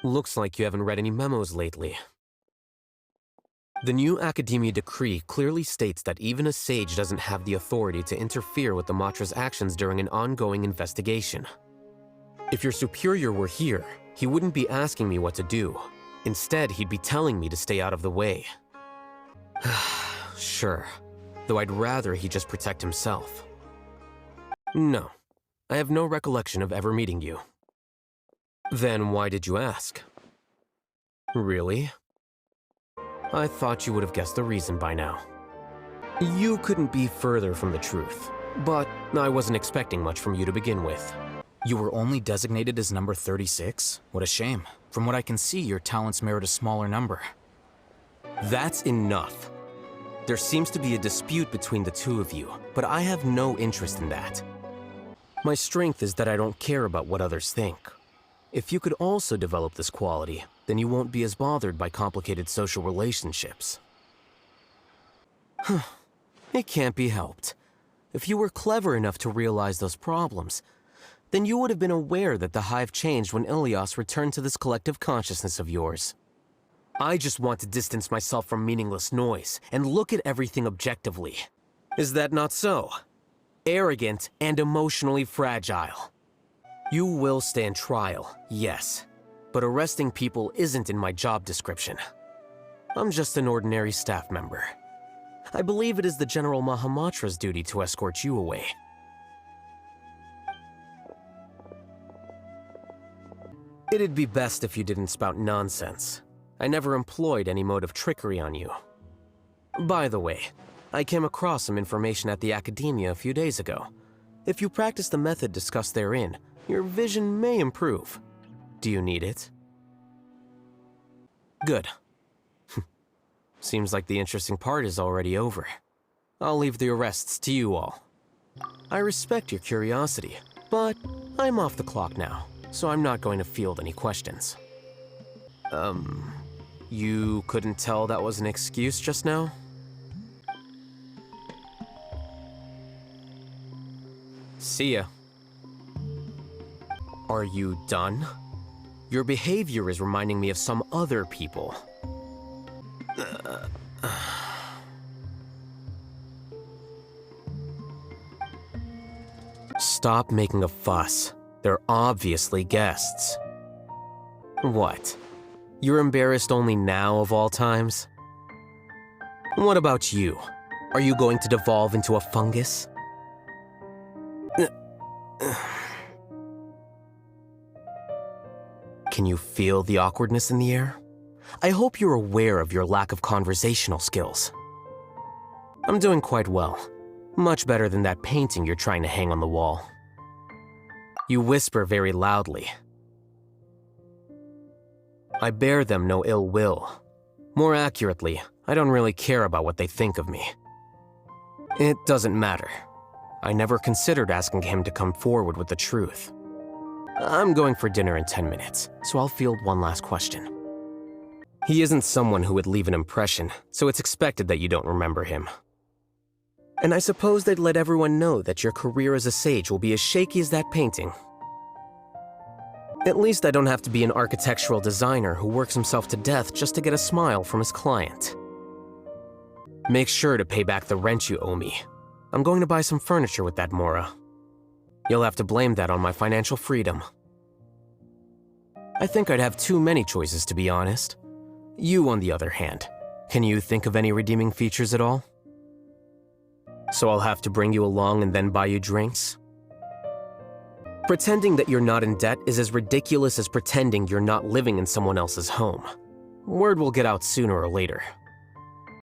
Looks like you haven't read any memos lately. The new Academia decree clearly states that even a sage doesn't have the authority to interfere with the Matra's actions during an ongoing investigation. If your superior were here, he wouldn't be asking me what to do. Instead, he'd be telling me to stay out of the way. Sure, though I'd rather he just protect himself. No, I have no recollection of ever meeting you. Then why did you ask? Really? I thought you would have guessed the reason by now. You couldn't be further from the truth, but I wasn't expecting much from you to begin with. You were only designated as number 36? What a shame. From what I can see, your talents merit a smaller number. That's enough. There seems to be a dispute between the two of you, but I have no interest in that. My strength is that I don't care about what others think. If you could also develop this quality, then you won't be as bothered by complicated social relationships. It can't be helped. If you were clever enough to realize those problems, then you would have been aware that the Hive changed when Ilias returned to this collective consciousness of yours. I just want to distance myself from meaningless noise and look at everything objectively. Is that not so? Arrogant and emotionally fragile. You will stand trial, yes, but arresting people isn't in my job description. I'm just an ordinary staff member. I believe it is the General Mahamatra's duty to escort you away. It'd be best if you didn't spout nonsense. I never employed any mode of trickery on you. By the way, I came across some information at the Academia a few days ago. If you practice the method discussed therein, your vision may improve. Do you need it? Good. Seems like the interesting part is already over. I'll leave the arrests to you all. I respect your curiosity, but I'm off the clock now, so I'm not going to field any questions. You couldn't tell that was an excuse just now? See ya. Are you done? Your behavior is reminding me of some other people. Stop making a fuss. They're obviously guests. What? You're embarrassed only now of all times? What about you? Are you going to devolve into a fungus? Can you feel the awkwardness in the air? I hope you're aware of your lack of conversational skills. I'm doing quite well. Much better than that painting you're trying to hang on the wall. You whisper very loudly. I bear them no ill will. More accurately, I don't really care about what they think of me. It doesn't matter. I never considered asking him to come forward with the truth. I'm going for dinner in 10 minutes, so I'll field one last question. He isn't someone who would leave an impression, so it's expected that you don't remember him. And I suppose they'd let everyone know that your career as a sage will be as shaky as that painting. At least I don't have to be an architectural designer who works himself to death just to get a smile from his client. Make sure to pay back the rent you owe me. I'm going to buy some furniture with that Mora. You'll have to blame that on my financial freedom. I think I'd have too many choices, to be honest. You, on the other hand, can you think of any redeeming features at all? So I'll have to bring you along and then buy you drinks? Pretending that you're not in debt is as ridiculous as pretending you're not living in someone else's home. Word will get out sooner or later.